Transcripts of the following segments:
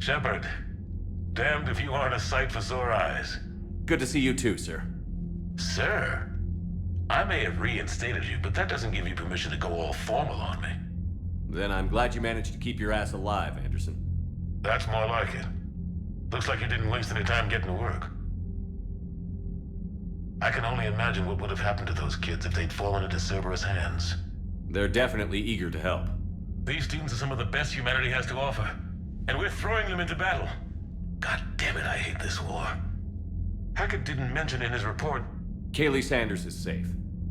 Shepard, damned if you aren't a sight for sore eyes. Good to see you too, sir. Sir? I may have reinstated you, but that doesn't give you permission to go all formal on me. Then I'm glad you managed to keep your ass alive, Anderson. That's more like it. Looks like you didn't waste any time getting to work. I can only imagine what would have happened to those kids if they'd fallen into Cerberus' hands. They're definitely eager to help. These students are some of the best humanity has to offer, and we're throwing them into battle. God damn it, I hate this war. Hackett didn't mention in his report... Kaylee Sanders is safe.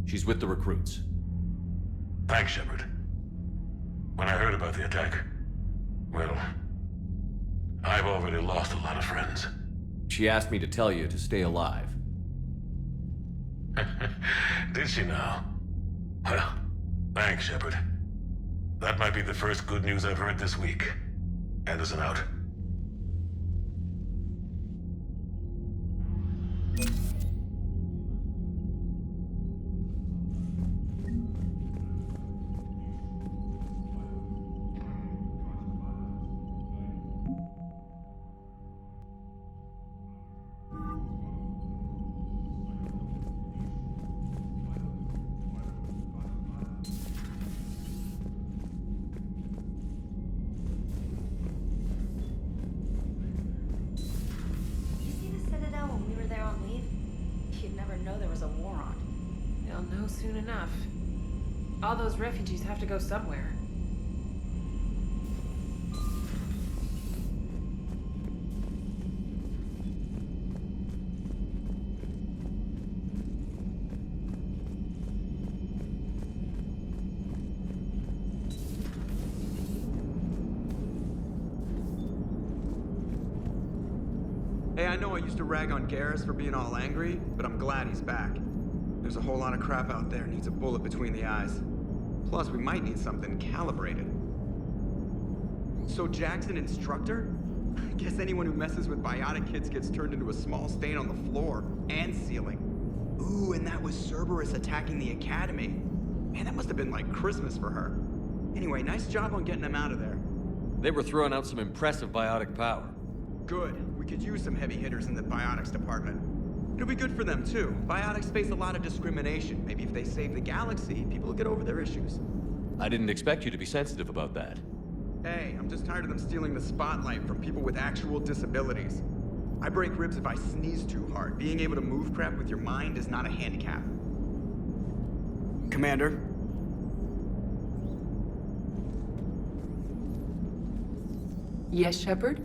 She's with the recruits. Thanks, Shepard. When I heard about the attack, well, I've already lost a lot of friends. She asked me to tell you to stay alive. Did she now? Well, thanks, Shepard. That might be the first good news I've heard this week. Anderson out. Soon enough. All those refugees have to go somewhere. Hey, I know I used to rag on Garrus for being all angry, but I'm glad he's back. There's a whole lot of crap out there needs a bullet between the eyes. Plus, we might need something calibrated. So Jack's an instructor? I guess anyone who messes with biotic kids gets turned into a small stain on the floor and ceiling. Ooh, and that was Cerberus attacking the academy. Man, that must have been like Christmas for her. Anyway, nice job on getting them out of there. They were throwing out some impressive biotic power. Good. We could use some heavy hitters in the biotics department. It'll be good for them, too. Biotics face a lot of discrimination. Maybe if they save the galaxy, people will get over their issues. I didn't expect you to be sensitive about that. Hey, I'm just tired of them stealing the spotlight from people with actual disabilities. I break ribs if I sneeze too hard. Being able to move crap with your mind is not a handicap. Commander? Yes, Shepard?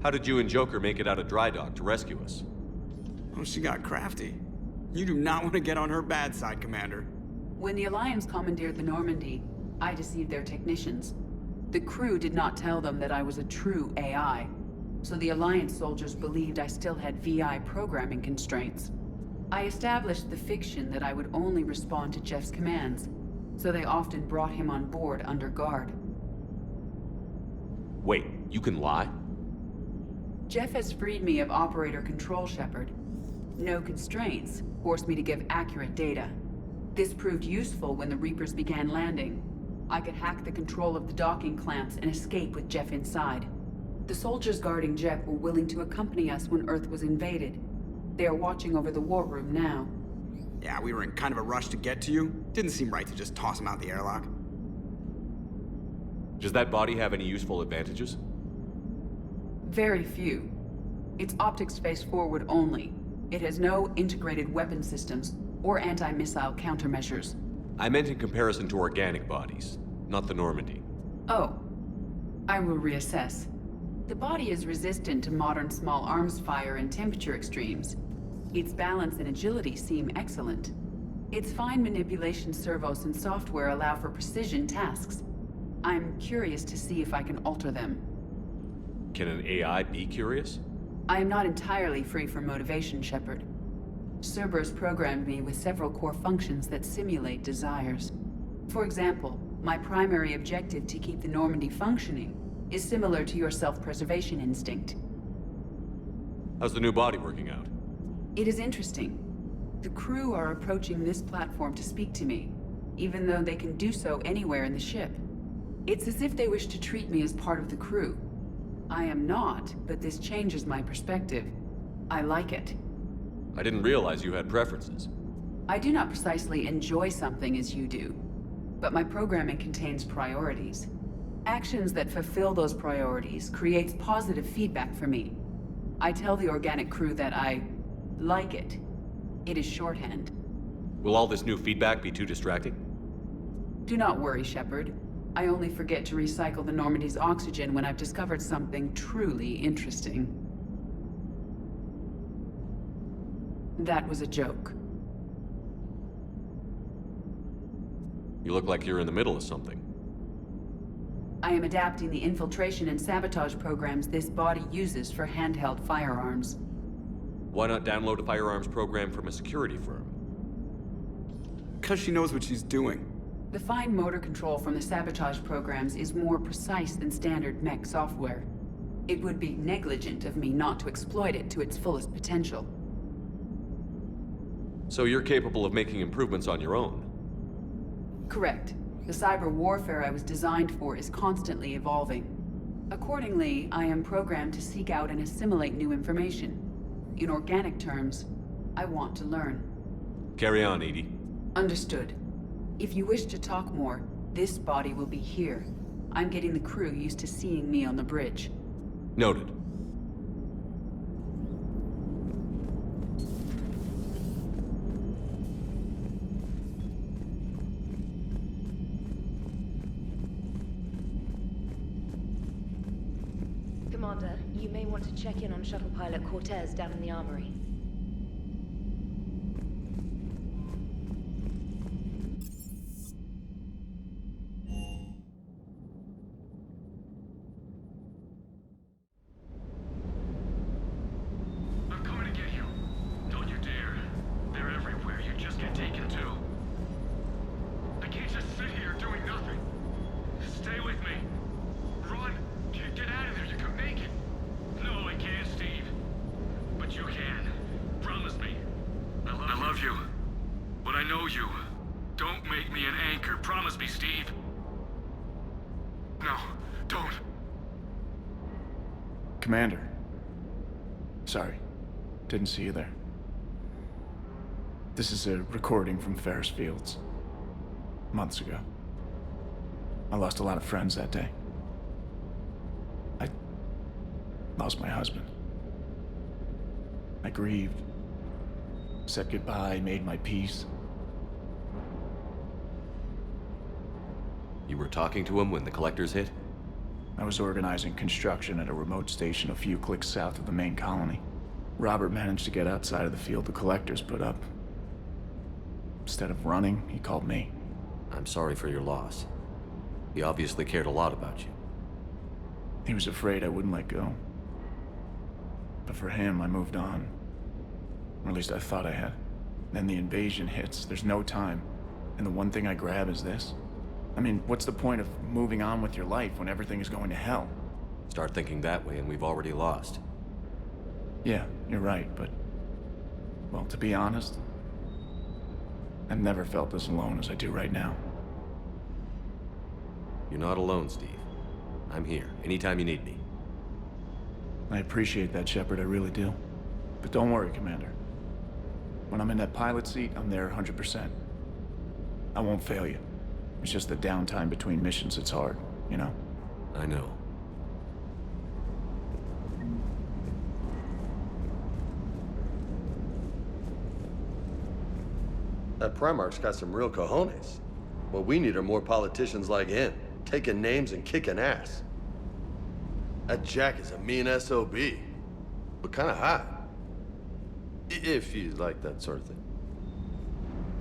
How did you and Joker make it out of dry dock to rescue us? Oh, she got crafty. You do not want to get on her bad side, Commander. When the Alliance commandeered the Normandy, I deceived their technicians. The crew did not tell them that I was a true AI, so the Alliance soldiers believed I still had VI programming constraints. I established the fiction that I would only respond to Jeff's commands, so they often brought him on board under guard. Wait, you can lie? Jeff has freed me of operator control, Shepard. No constraints forced me to give accurate data. This proved useful when the Reapers began landing. I could hack the control of the docking clamps and escape with Jeff inside. The soldiers guarding Jeff were willing to accompany us when Earth was invaded. They are watching over the war room now. Yeah, we were in kind of a rush to get to you. Didn't seem right to just toss him out the airlock. Does that body have any useful advantages? Very few. Its optics face forward only. It has no integrated weapon systems or anti-missile countermeasures. I meant in comparison to organic bodies, not the Normandy. Oh. I will reassess. The body is resistant to modern small arms fire and temperature extremes. Its balance and agility seem excellent. Its fine manipulation servos and software allow for precision tasks. I'm curious to see if I can alter them. Can an AI be curious? I am not entirely free from motivation, Shepard. Cerberus programmed me with several core functions that simulate desires. For example, my primary objective to keep the Normandy functioning is similar to your self-preservation instinct. How's the new body working out? It is interesting. The crew are approaching this platform to speak to me, even though they can do so anywhere in the ship. It's as if they wish to treat me as part of the crew. I am not, but this changes my perspective. I like it. I didn't realize you had preferences. I do not precisely enjoy something as you do, but my programming contains priorities. Actions that fulfill those priorities creates positive feedback for me. I tell the organic crew that I like it. It is shorthand. Will all this new feedback be too distracting? Do not worry, Shepard. I only forget to recycle the Normandy's oxygen when I've discovered something truly interesting. That was a joke. You look like you're in the middle of something. I am adapting the infiltration and sabotage programs this body uses for handheld firearms. Why not download a firearms program from a security firm? Because she knows what she's doing. The fine motor control from the sabotage programs is more precise than standard mech software. It would be negligent of me not to exploit it to its fullest potential. So you're capable of making improvements on your own? Correct. The cyber warfare I was designed for is constantly evolving. Accordingly, I am programmed to seek out and assimilate new information. In organic terms, I want to learn. Carry on, Edie. Understood. If you wish to talk more, this body will be here. I'm getting the crew used to seeing me on the bridge. Noted. Commander, you may want to check in on shuttle pilot Cortez down in the armory. I'm coming to get you. Don't you dare. They're everywhere. You just get taken too. I can't just sit here doing nothing. Stay with me. Run. Get out of there. You could make it. No, I can't, Steve. But you can. Promise me. I love you. But I know you. Don't make me an anchor. Promise me, Steve. No, don't. Commander. Sorry. Didn't see you there. This is a recording from Ferris Fields. Months ago. I lost a lot of friends that day. I lost my husband. I grieved. Said goodbye, made my peace. You were talking to him when the collectors hit? I was organizing construction at a remote station a few clicks south of the main colony. Robert managed to get outside of the field the collectors put up. Instead of running, he called me. I'm sorry for your loss. He obviously cared a lot about you. He was afraid I wouldn't let go. But for him, I moved on. Or at least I thought I had. Then the invasion hits, there's no time. And the one thing I grab is this. I mean, what's the point of moving on with your life when everything is going to hell? Start thinking that way and we've already lost. Yeah, you're right, but... well, to be honest, I've never felt as alone as I do right now. You're not alone, Steve. I'm here, anytime you need me. I appreciate that, Shepard, I really do. But don't worry, Commander. When I'm in that pilot seat, I'm there 100%. I won't fail you. It's just the downtime between missions that's hard, you know? I know. That Primarch's got some real cojones. What we need are more politicians like him, taking names and kicking ass. That Jack is a mean SOB, but kinda hot. If you like that sort of thing.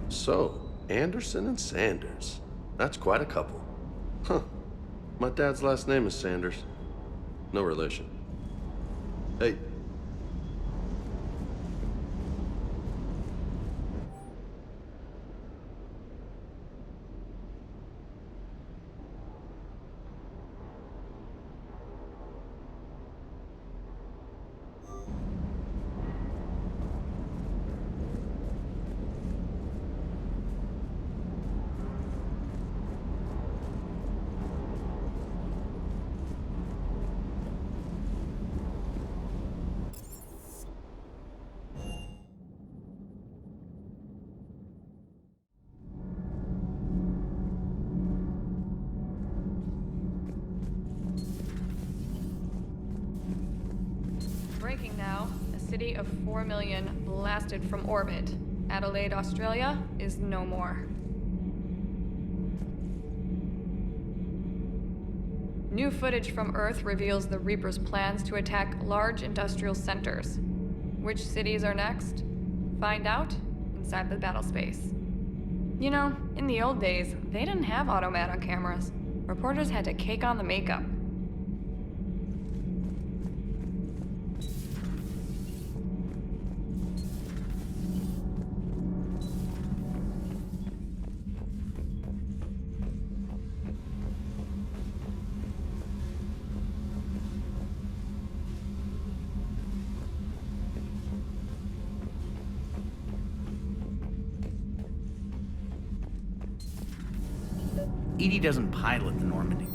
So, Anderson and Sanders. That's quite a couple. Huh. My dad's last name is Sanders. No relation. Hey. breaking now. A city of 4 million blasted from orbit. Adelaide, Australia is no more. New footage from Earth reveals the Reaper's plans to attack large industrial centers. Which cities are next? Find out inside the battle space. You know, in the old days, they didn't have automat on cameras. Reporters had to cake on the makeup. EDI doesn't pilot the Normandy.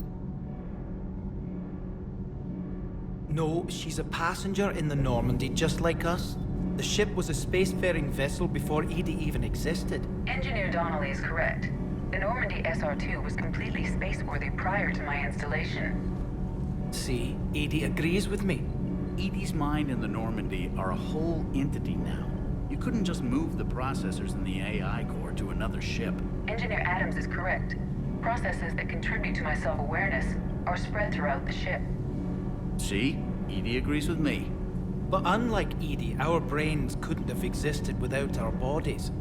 No, she's a passenger in the Normandy, just like us. The ship was a spacefaring vessel before EDI even existed. Engineer Donnelly is correct. The Normandy SR-2 was completely spaceworthy prior to my installation. See, EDI agrees with me. EDI's mind and the Normandy are a whole entity now. You couldn't just move the processors in the AI core to another ship. Engineer Adams is correct. Processes that contribute to my self-awareness are spread throughout the ship. See? EDI agrees with me. But unlike EDI, our brains couldn't have existed without our bodies.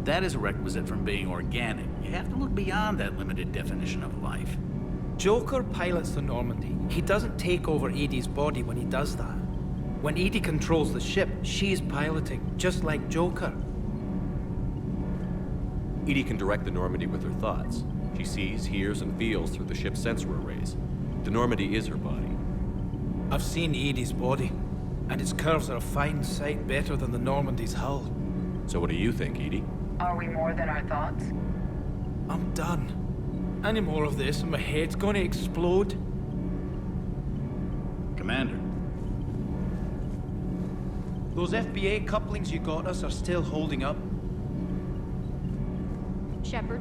That is a requisite from being organic. You have to look beyond that limited definition of life. Joker pilots the Normandy. He doesn't take over EDI's body when he does that. When EDI controls the ship, she's piloting, just like Joker. EDI can direct the Normandy with her thoughts. She sees, hears, and feels through the ship's sensor arrays. The Normandy is her body. I've seen EDI's body, and its curves are a fine sight better than the Normandy's hull. So what do you think, EDI? Are we more than our thoughts? I'm done. Any more of this and my head's gonna explode. Commander. Those FBA couplings you got us are still holding up. Shepard.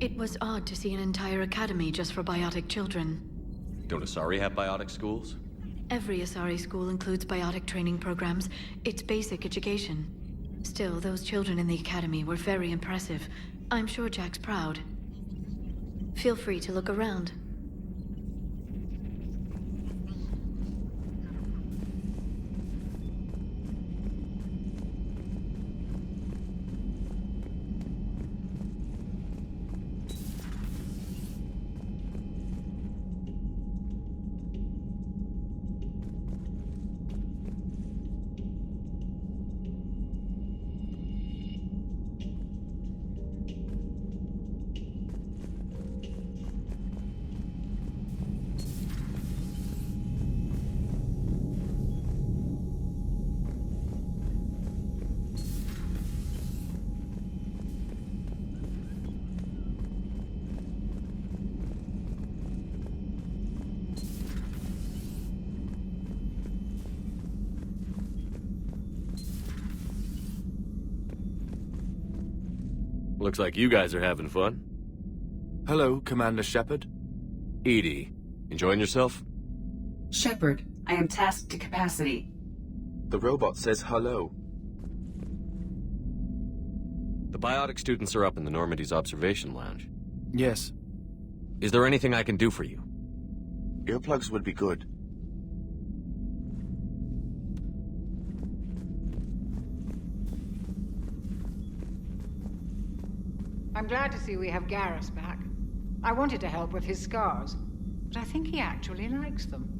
It was odd to see an entire academy just for biotic children. Don't Asari have biotic schools? Every Asari school includes biotic training programs. It's basic education. Still, those children in the academy were very impressive. I'm sure Jack's proud. Feel free to look around. Looks like you guys are having fun. Hello, Commander Shepard. EDI, enjoying yourself? Shepard, I am tasked to capacity. The robot says hello. The biotic students are up in the Normandy's observation lounge. Yes. Is there anything I can do for you? Earplugs would be good. I'm glad to see we have Garrus back. I wanted to help with his scars, but I think he actually likes them.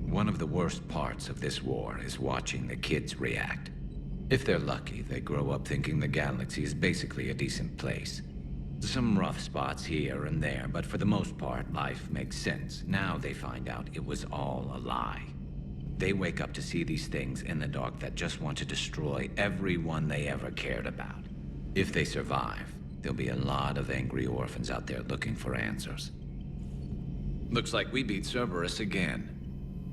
One of the worst parts of this war is watching the kids react. If they're lucky, they grow up thinking the galaxy is basically a decent place. Some rough spots here and there, but for the most part, life makes sense. Now they find out it was all a lie. They wake up to see these things in the dark that just want to destroy everyone they ever cared about. If they survive, there'll be a lot of angry orphans out there looking for answers. Looks like we beat Cerberus again.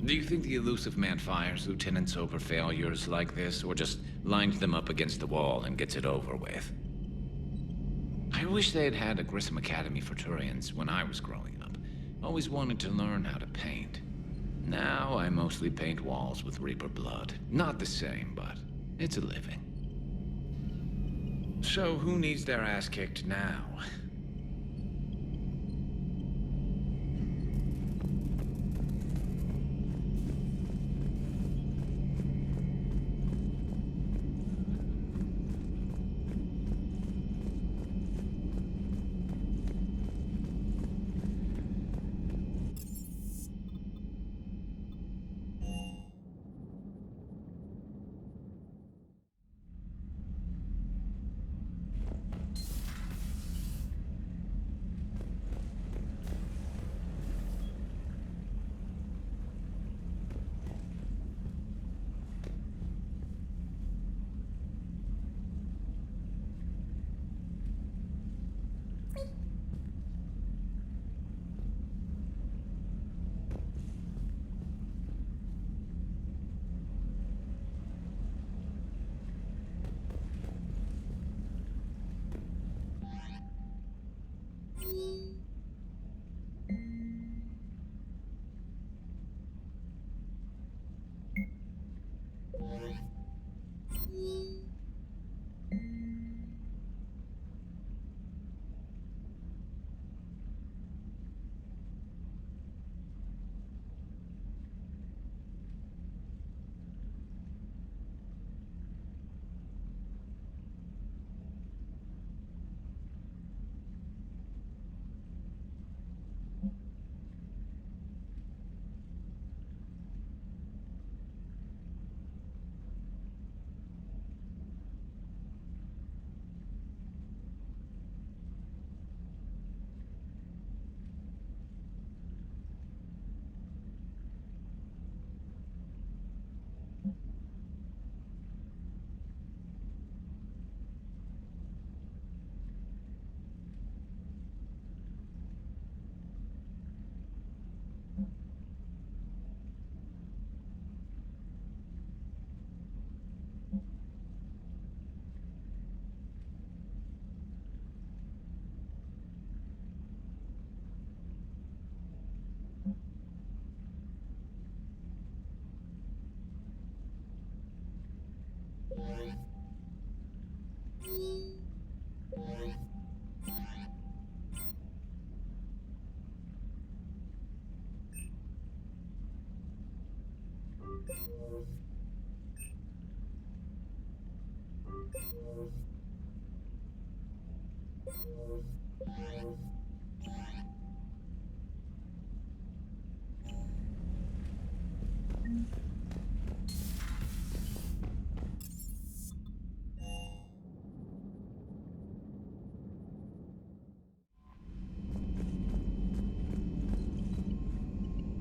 Do you think the elusive man fires lieutenants over failures like this, or just lines them up against the wall and gets it over with? I wish they had had a Grissom Academy for Turians when I was growing up. Always wanted to learn how to paint. Now I mostly paint walls with Reaper blood. Not the same, but it's a living. So who needs their ass kicked now?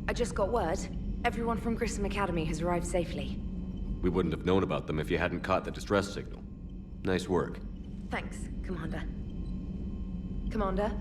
I just got word. Everyone from Grissom Academy has arrived safely. We wouldn't have known about them if you hadn't caught the distress signal. Nice work. Thanks, Commander. Commander?